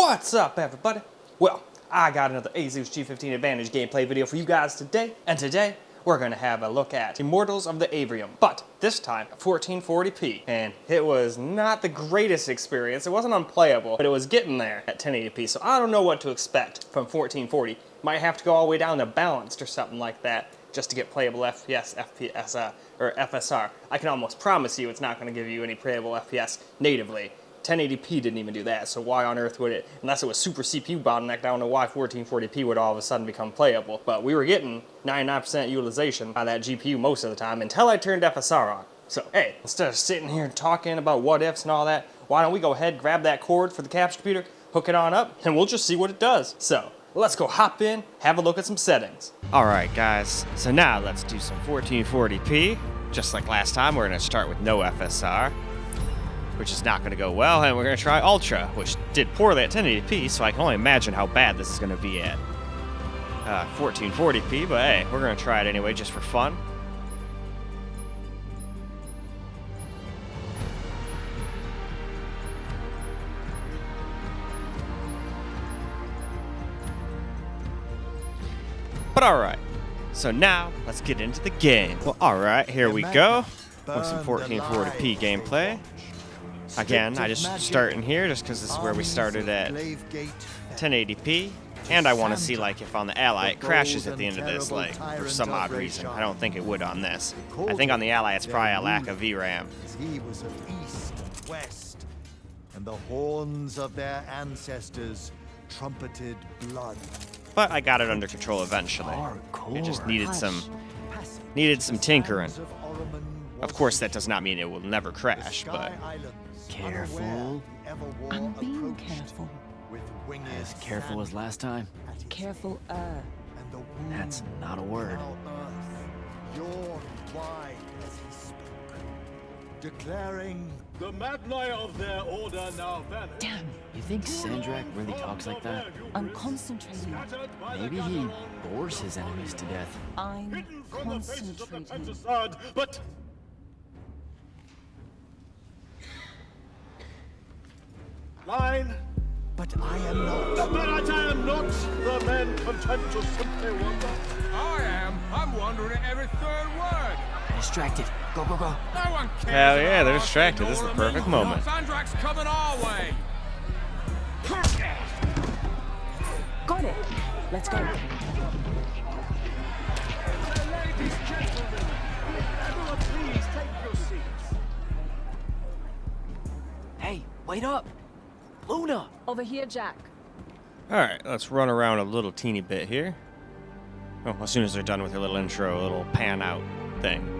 What's up, everybody? Well, I got another Asus G15 Advantage gameplay video for you guys today, and today we're going to have a look at Immortals of the Aveum, but this time 1440p, and it was not the greatest experience. It wasn't unplayable, but it was getting there at 1080p, so I don't know what to expect from 1440. Might have to go all the way down to balanced or something like that just to get playable FPS, or FSR. I can almost promise you it's not going to give you any playable FPS natively. 1080p didn't even do that, so why on earth would it, unless it was super CPU bottlenecked, I don't know why 1440p would all of a sudden become playable. But we were getting 99% utilization by that GPU most of the time until I turned FSR on. So hey, instead of sitting here and talking about what ifs and all that, why don't we go ahead, grab that cord for the capture computer, hook it on up, and we'll just see what it does. So let's go hop in, have a look at some settings. Alright guys, so now let's do some 1440p. Just like last time, we're going to start with no FSR, which is not going to go well, and we're going to try Ultra, which did poorly at 1080p, so I can only imagine how bad this is going to be at 1440p, but hey, we're going to try it anyway, just for fun. But alright, so now let's get into the game. Well, alright, here we go with some 1440p gameplay. Again, I just start in here just because this is where we started at 1080p, and I want to see like if on the Ally it crashes at the end of this, like for some odd reason. I don't think it would on this. I think on the Ally it's probably a lack of VRAM. He was of east and west, and the horns of their ancestors trumpeted blood. But I got it under control eventually. It just needed some tinkering. Of course, that does not mean it will never crash, but careful. I'm being careful. As careful as last time. Careful, That's not a word. Declaring the Magni of their order now vanish. Damn, You think Sandrak really talks like that? I'm concentrating. Maybe he bores his enemies to death. I'm Hidden from the faces of the concentrating. Pentacard, but line. but I am not. But I am not the man content to simply wonder. I am. I'm wondering at every third word. Distracted. Go, go, go. No one cares. hell yeah, about they're us distracted. This is the ignoring perfect them. moment. Sandrak's coming our way. Got it. Let's go. Ladies, gentlemen, everyone please take your seats. Hey, wait up. Luna. Over here, Jack. alright, let's run around a little teeny bit here. Oh, as soon as they're done with their little intro, a little pan out thing.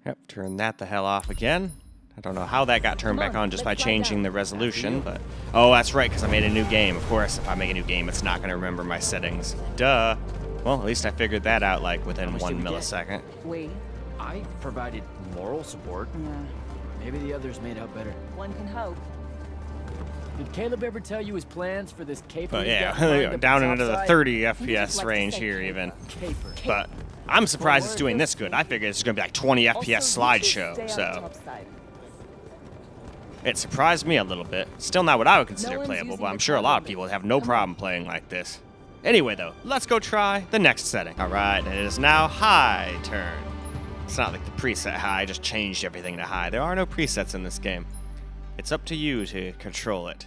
Yep, turn that the hell off again. I don't know how that got turned back on just by changing the resolution, but... Oh, that's right, because I made a new game. Of course, if I make a new game, it's not going to remember my settings. Duh. Well, at least I figured that out, like, within much 1 did we get? millisecond. We. I provided moral support. Maybe the others made out better. One can hope. Did Caleb ever tell you his plans for this caper? But he's got yeah, lined up down his into the outside? 30 just FPS like to range say here, even. Caper. But I'm surprised it's doing this good. I figured it's going to be like 20 FPS Also, you should stay slideshow, on the so... top side. It surprised me a little bit. Still not what I would consider one's playable, using but I'm the sure a lot of cover. people would have no Come on. problem playing like this. Anyway, though, let's go try the next setting. All right, it is now high turn. It's not like the preset high, I just changed everything to high. There are no presets in this game. It's up to you to control it.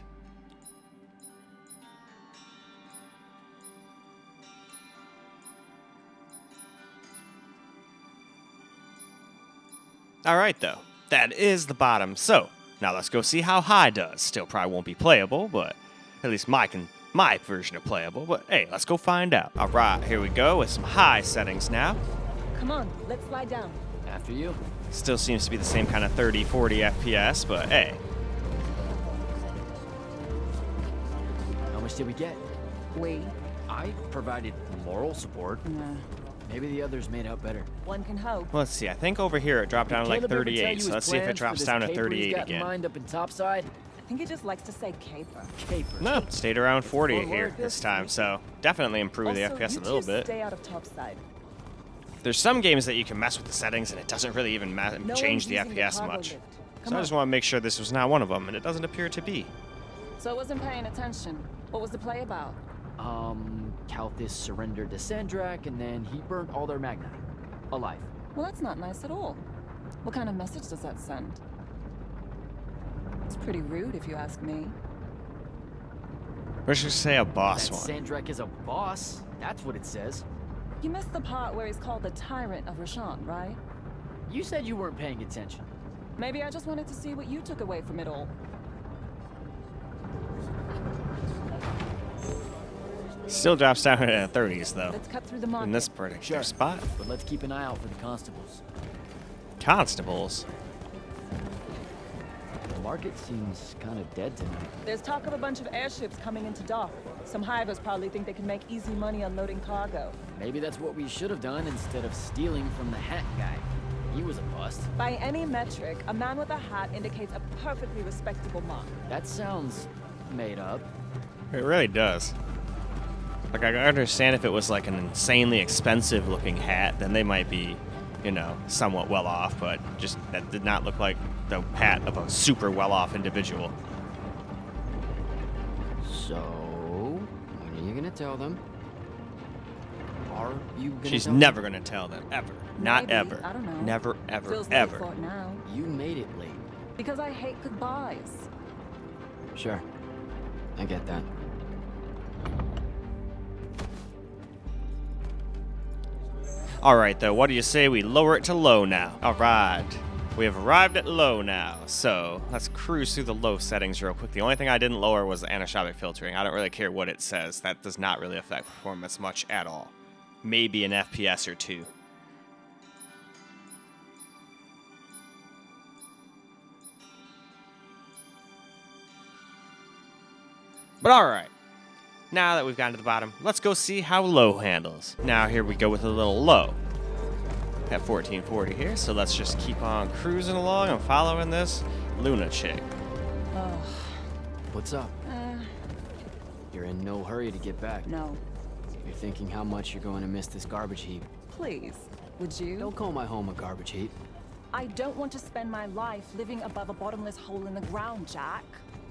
All right, though. That is the bottom. So, now let's go see how high does. Still probably won't be playable, but at least my version of playable. But hey, let's go find out. All right, here we go with some high settings now. Come on, let's slide down. After you. Still seems to be the same kind of 30, 40 FPS, but hey. How much did we get? We. I provided moral support. Maybe the others made out better. One can hope. Let's see. I think over here it dropped down to like Caleb ever tell 38. you So his let's see if it plans for drops this down to caper he's 38 got in again. mind up in topside? I think he just likes to say caper. Caper. No, stayed around 40 Well, here this time. So definitely improved the Also, FPS you a little two bit. stay out of topside. There's some games that you can mess with the settings and it doesn't really even No change one's the using FPS cargo much. lift. So Come I just on. want to make sure this was not one of them, and it doesn't appear to be. So I wasn't paying attention. What was the play about? Kalthus surrendered to Sandrak, and then he burnt all their Magni. Alive. Well, that's not nice at all. What kind of message does that send? It's pretty rude, if you ask me. We should say a boss That one. Sandrak is a boss. That's what it says. You missed the part where he's called the tyrant of Roshan, right? You said you weren't paying attention. Maybe I just wanted to see what you took away from it all. Still drops down to the 30s though. Let's cut through the market. In this particular Sure. spot. But let's keep an eye out for the constables. Constables. The market seems kind of dead tonight. There's talk of a bunch of airships coming into dock. Some hivers probably think they can make easy money unloading cargo. Maybe that's what we should have done instead of stealing from the hat guy. He was a bust. By any metric, a man with a hat indicates a perfectly respectable mark. That sounds made up. It really does. Like, I understand if it was like an insanely expensive looking hat, then they might be, you know, somewhat well off, but just that did not look like the hat of a super well off individual. So, when are you gonna tell them? Are you gonna She's tell never gonna tell them, ever. Not Maybe, ever. I don't know. Never, ever, Feels late ever. for it now. them? You made it late. Because I hate goodbyes. Sure. I get that. Alright though, what do you say we lower it to low now? Alright. We have arrived at low now, so let's cruise through the low settings real quick. The only thing I didn't lower was the anisotropic filtering. I don't really care what it says. That does not really affect performance much at all. Maybe an FPS or two. But alright. Now that we've gotten to the bottom, let's go see how low handles. Now here we go with a little low. At 1440 here, so let's just keep on cruising along and following this Luna chick. Ugh, What's up? You're in no hurry to get back. no. You're thinking how much you're going to miss this garbage heap. Please, would you? Don't call my home a garbage heap. I don't want to spend my life living above a bottomless hole in the ground, Jack.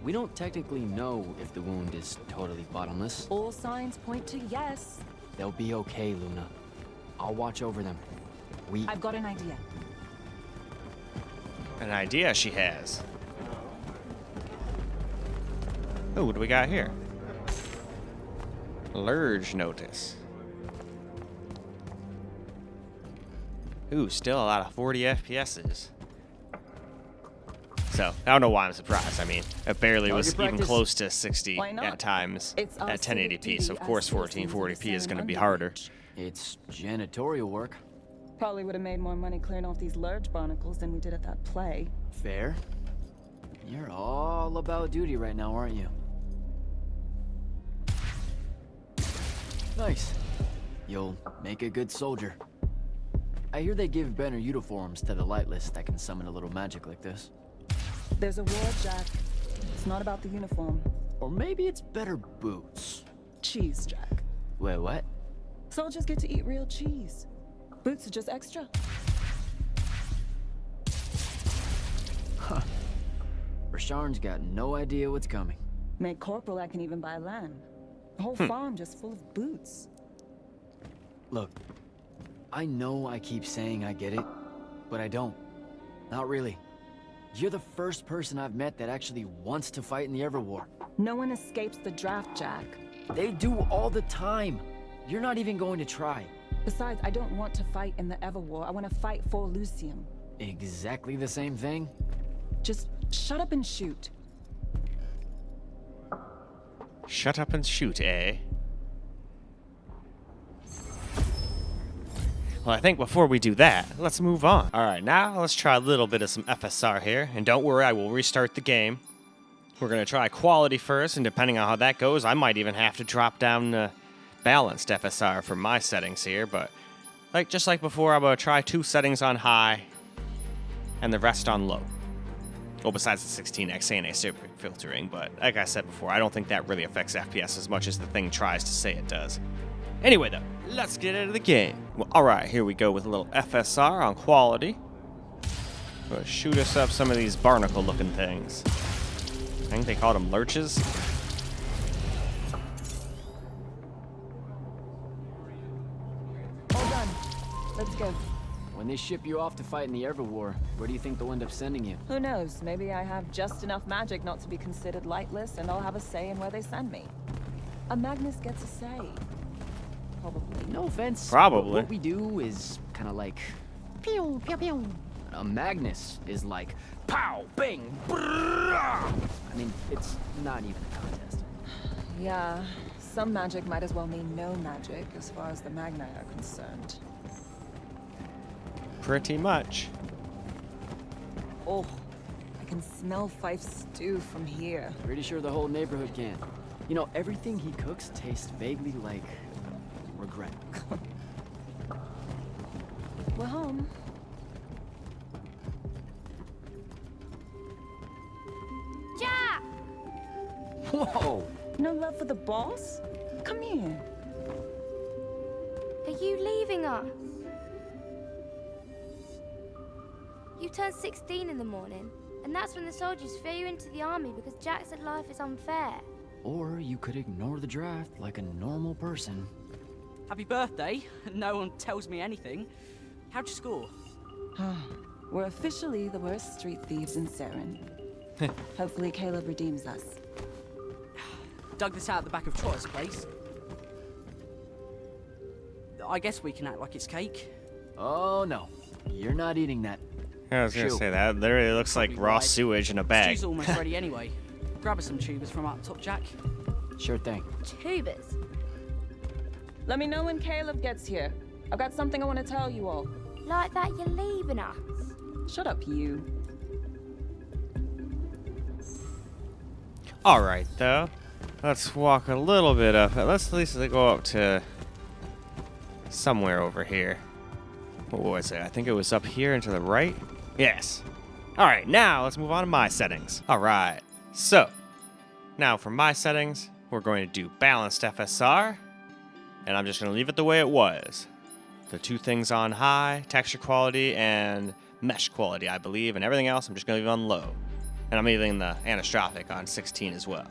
We don't technically know if the wound is totally bottomless. All signs point to yes. They'll be okay, Luna. I'll watch over them. I've got an idea. An idea she has. Ooh, what do we got here? Lurge notice. Ooh, still a lot of 40 FPSs. So, I don't know why I'm surprised. I mean, it barely was Target even practice. close to 60 Why not? at times It's our at 1080p, civic so of duty course as citizens of the 1440p is going to be Serenity. harder. It's janitorial work. Probably would have made more money clearing off these Lurge barnacles than we did at that play. Fair. You're all about duty right now, aren't you? Nice. You'll make a good soldier. I hear they give better uniforms to the lightless that can summon a little magic like this. There's a war, Jack. It's not about the uniform. Or maybe it's better boots. Cheese, Jack. Wait, what? Soldiers get to eat real cheese. Boots are just extra. Rasharn's got no idea what's coming. Made corporal, I can even buy land. A whole farm just full of boots. Look, I know I keep saying I get it, but I don't. Not really. You're the first person I've met that actually wants to fight in the Everwar. No one escapes the draft, Jack. They do all the time. You're not even going to try. Besides, I don't want to fight in the Everwar. I want to fight for Lucium. Exactly the same thing? Just shut up and shoot. Shut up and shoot, eh? Well, I think before we do that, let's move on. Alright, now let's try a little bit of some FSR here. And don't worry, I will restart the game. We're going to try quality first, and depending on how that goes, I might even have to drop down balanced FSR for my settings here, but just like before, I'm going to try 2 settings on high and the rest on low. Well, besides the 16x anti-super filtering, but like I said before, I don't think that really affects FPS as much as the thing tries to say it does. Anyway, though, let's get into the game. Well, alright, here we go with a little FSR on quality. Gonna shoot us up some of these barnacle-looking things. I think they called them lurches. All done. Let's go. When they ship you off to fight in the Ever War, where do you think they'll end up sending you? Who knows? Maybe I have just enough magic not to be considered lightless, and I'll have a say in where they send me. A Magnus gets a say. Probably. No offense. Probably. But what we do is kind of like pew pew pew. A Magnus is like pow bang. Brrrah. I mean, it's not even a contest. Yeah, some magic might as well mean no magic as far as the Magni are concerned. Pretty much. Oh, I can smell Fife's stew from here. Pretty sure the whole neighborhood can. You know, everything he cooks tastes vaguely like regret. We're home. Jack! Whoa! No love for the boss? Come here. Are you leaving us? You turned 16 in the morning, and that's when the soldiers threw you into the army because Jack said life is unfair. Or you could ignore the draft like a normal person. Happy birthday. No one tells me anything. How'd you score? We're officially the worst street thieves in Saren. Hopefully Caleb redeems us. Dug this out the back of Trotter's place. I guess we can act like it's cake. Oh no, you're not eating that. I was gonna Shoo. say that literally looks like Probably raw right. sewage in a bag. Stew's almost ready anyway. Grab us some tubers from up top, Jack. Sure thing. Tubers. Let me know when Caleb gets here. I've got something I want to tell you all. Like that you're leaving us. Shut up, you. Alright, though. Let's walk a little bit up. Let's at least go up to somewhere over here. What was it? I think it was up here and to the right? Yes. Alright, now let's move on to my settings. Alright, so now for my settings, we're going to do balanced FSR, and I'm just going to leave it the way it was. The 2 things on high, texture quality, and mesh quality, I believe, and everything else I'm just going to leave on low. And I'm leaving the anisotropic on 16 as well.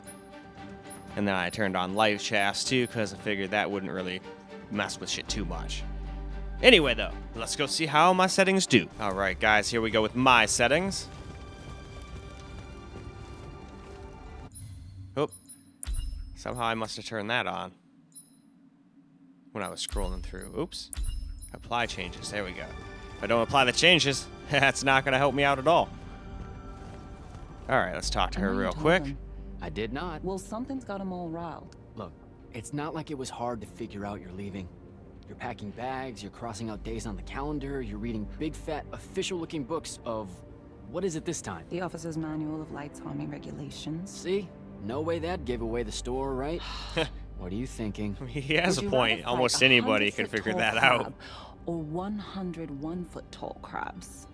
And then I turned on light shafts too, because I figured that wouldn't really mess with shit too much. Anyway, though, let's go see how my settings do. Alright, guys, here we go with my settings. Oh, somehow I must have turned that on when I was scrolling through. Oops. Apply changes. There we go. If I don't apply the changes, that's not going to help me out at all. Alright, let's talk to her real quick. I did not. Well, something's got them all riled. Look, it's not like it was hard to figure out you're leaving. You're packing bags, you're crossing out days on the calendar, you're reading big fat official-looking books of... what is it this time? The Officer's Manual of Lights Harming Regulations. See? No way that gave away the store, right? What are you thinking? He has Would a you point. rather Almost fight a anybody 100 can foot figure tall that crab out. Or 100 1-foot tall crabs.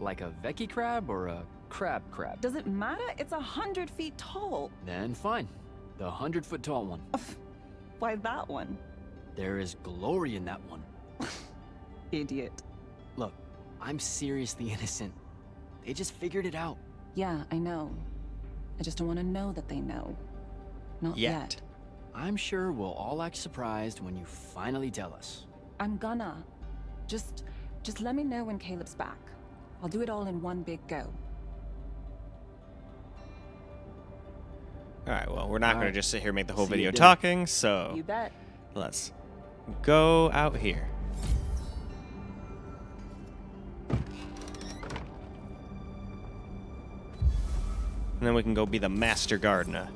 Like a Vecchi crab or a crab? Does it matter? It's 100 feet tall. Then fine. The 100-foot tall one. Why that one? There is glory in that one. Idiot. Look, I'm seriously innocent. They just figured it out. Yeah, I know. I just don't want to know that they know. Not yet. I'm sure we'll all act surprised when you finally tell us. I'm gonna. Just let me know when Caleb's back. I'll do it all in one big go. Alright, well, we're not going to Alright. just sit here and make the whole See you video then. talking, so You bet. let's go out here. And then we can go be the master gardener.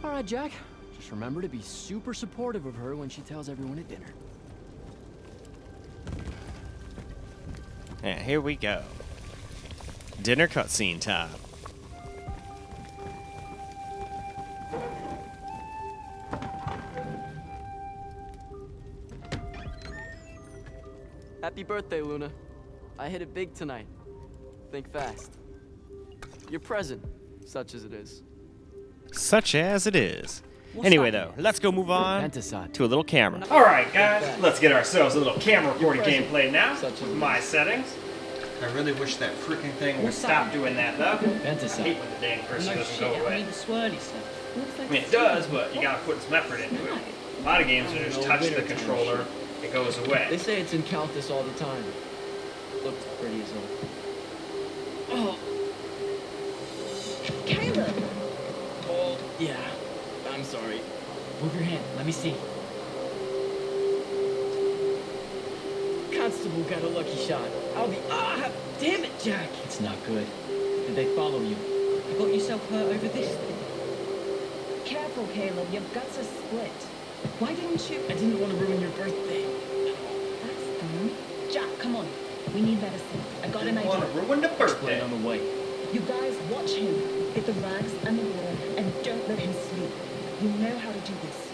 All right, Jack. Just remember to be super supportive of her when she tells everyone at dinner. And here we go. Dinner cutscene time. Happy birthday, Luna. I hit it big tonight. Think fast. Your present, such as it is. Such as it is. Anyway, though, let's go move on Pentasod. to a little camera. All right, guys, let's get ourselves a little camera recording gameplay now with my settings. I really wish that freaking thing would stop doing that, though. I Pentasod. hate when the dang cursor doesn't go I away. need the swirly stuff. I mean, it does, but you gotta put some effort into it. A lot of games, you just touch the controller, it goes They away. say it's in Countess all the time. Looks pretty as hell. Caleb! Oh, yeah. I'm sorry. Move your hand. Let me see. Constable got a lucky shot. I'll be... Ah! Damn it, Jack! It's not good. Did they follow you? You got yourself hurt over this thing? Careful, Caleb. Your guts are split. Why didn't you? I didn't want to ruin your birthday. That's fine. Jack, come on. We need medicine. I got an Didn't want to idea. ruin the Explain birthday. on the way. You guys watch him. Get the rags and the water, and don't let him sleep. You know how to do this.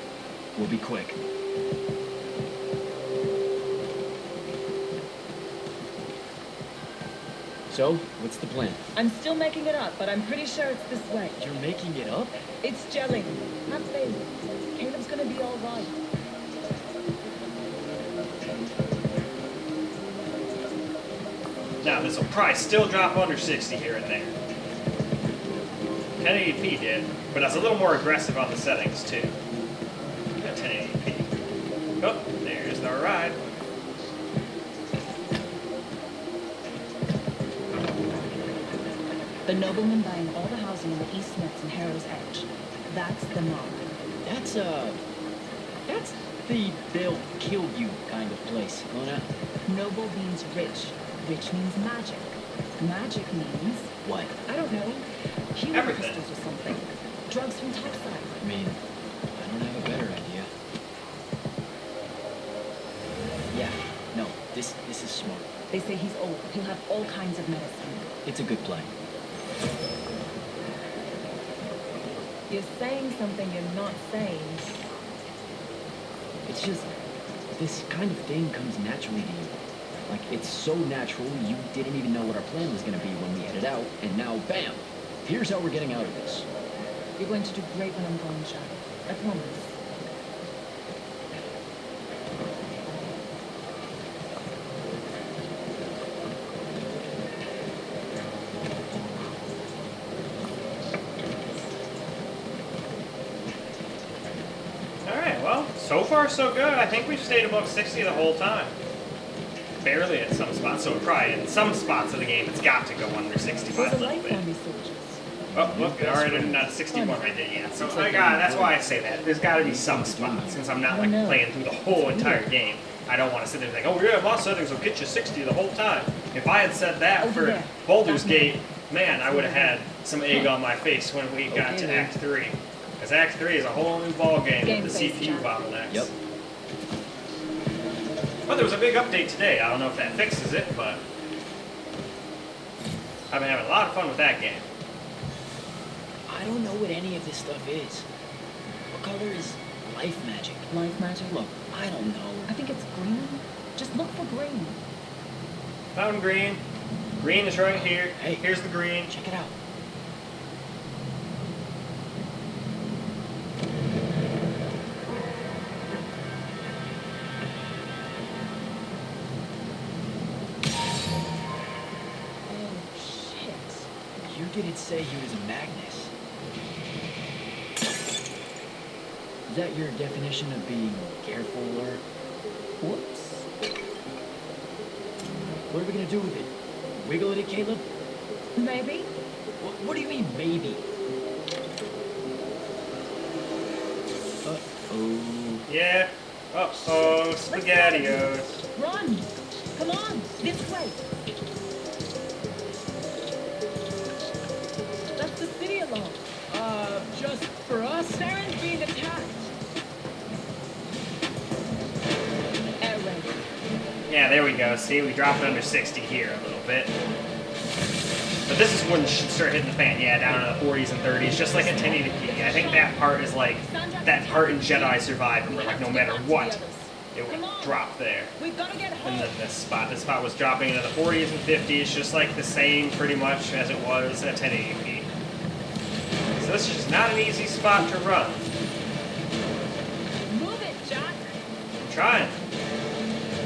We'll be quick. So, what's the plan? I'm still making it up, but I'm pretty sure it's this way. You're making it up? It's gelling. Have faith. Caleb's gonna be all right. Now, this will probably still drop under 60 here and there. 1080p did, but that's a little more aggressive on the settings, too. Got 1080p. Oh, there's the ride. The nobleman buying all the housing in the East Smiths and Harrow's Edge. That's the mark. That's the they'll kill you kind of place, Mona. Noble means rich. Rich means magic. Magic means, What? I don't know, healing Everything. crystals or something. Drugs from topside. I mean, I don't have a better idea. Yeah, no, this is smart. They say he's old. He'll have all kinds of medicine. It's a good play. You're saying something you're not saying. It's just, this kind of thing comes naturally to you. Like, it's so natural, you didn't even know what our plan was gonna be when we headed out, and now, bam! Here's how we're getting out of this. You're going to do great when I'm gone, Jack. I promise. Alright, well, so far so good. I think we've stayed above 60 the whole time. Barely at some spots, so probably in some spots of the game it's got to go under 60 by There's a a little light bit. on these soldiers. Oh, look, it already not 61 right there. Yeah, so that's why I say that. There's got to be some spots, since I'm not like playing through the whole entire game. I don't want to sit there and think, oh yeah, my settings will get you 60 the whole time. If I had said that Over for there. Baldur's Gate, man, I would have had some egg on my face when we got to Act 3. Because Act 3 is a whole new ball game with the CPU bottlenecks. Yep. Well, there was a big update today. I don't know if that fixes it, but I've been having a lot of fun with that game. I don't know what any of this stuff is. What color is life magic? Life magic? Look, I don't know. I think it's green. Just look for green. Found green. Green is right here. Hey. Here's the green. Check it out. Oh, shit. You didn't say he was a Magnus. Is that your definition of being careful, or... Whoops. What are we gonna do with it? Wiggle it, Caleb? Maybe. What do you mean, maybe? Uh-oh. Yeah. Uh-oh, SpaghettiOs. Run! Come on, this way. That's the city alarm. Just for us? Saren's being attacked. Air raid. Yeah, there we go. See, we dropped under 60 here a little bit. But But this is when it should start hitting the fan. Yeah, down in the 40s and 30s, just like a 1080p. I think that part is like that part in Jedi Survivor, where like no matter what, it would drop there. And then this spot was dropping into the 40s and 50s, just like the same pretty much as it was at 1080p. So this is just not an easy spot to run. Move it, Jack. I'm trying.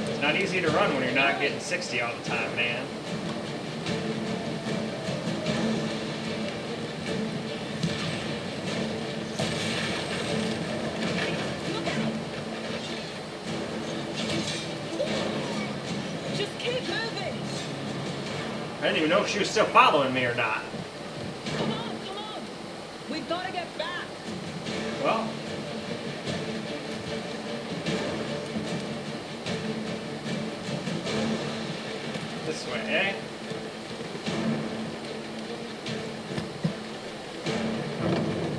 It's not easy to run when you're not getting 60 all the time, man. Just keep moving. I didn't even know if she was still following me or not. Come on. We've got to get back. Well. This way, eh?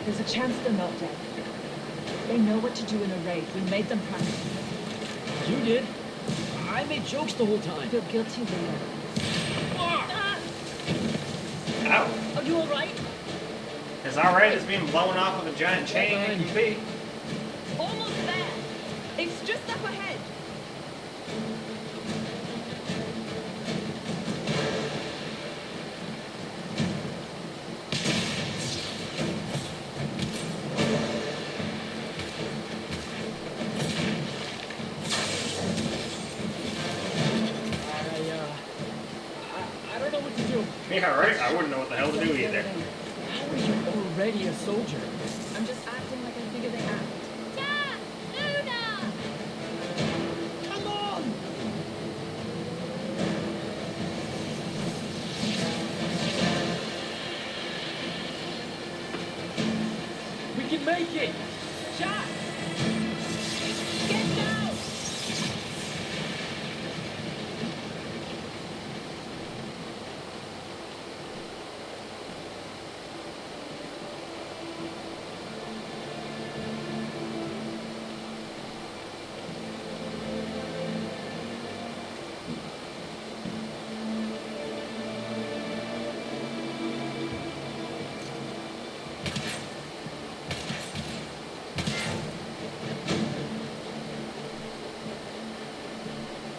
There's a chance they're not dead. They know what to do in a raid. We made them practice. You did? I made jokes the whole time. Feel guilty later. Ah! Ow. Are you all right? As alright as being blown off with a giant chain can be. Almost there. It's just up ahead. I don't know what to do. Yeah, right? I wouldn't know what the hell to do either. How are you already a soldier? I'm just acting like I figure they act. Dad! Luna! Come on! We can make it! Jack! Get down!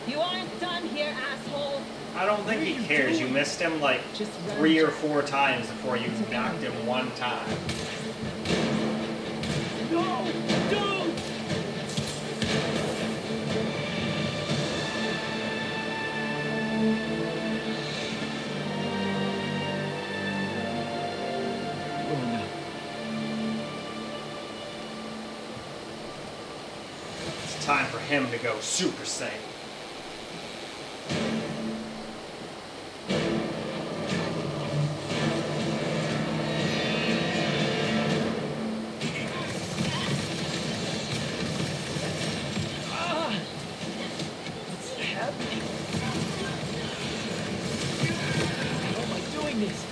You aren't done here, asshole. I don't think he cares. You missed him like 3 or 4 times before you knocked him one time. No! Dude! Oh no. It's time for him to go Super Saiyan. How am I doing this?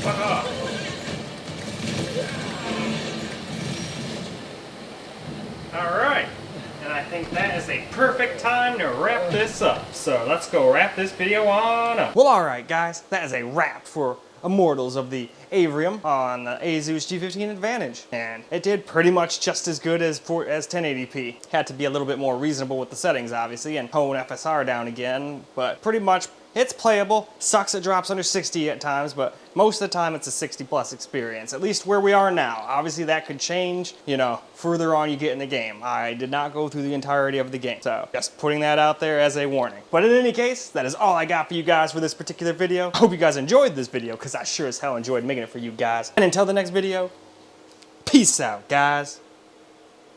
Fuck off. Alright. And I think that is a perfect time to wrap this up. So let's go wrap this video on up. Well, alright guys, that is a wrap for Immortals of the Aveum on the Asus G15 Advantage. And it did pretty much just as good as 1080p. Had to be a little bit more reasonable with the settings, obviously, and tone FSR down again, but pretty much it's playable. Sucks it drops under 60 at times, but most of the time it's a 60 plus experience, at least where we are now. Obviously that could change, you know, further on you get in the game. I did not go through the entirety of the game, so just putting that out there as a warning. But in any case, that is all I got for you guys for this particular video. I hope you guys enjoyed this video, because I sure as hell enjoyed making it for you guys. And until the next video, peace out, guys.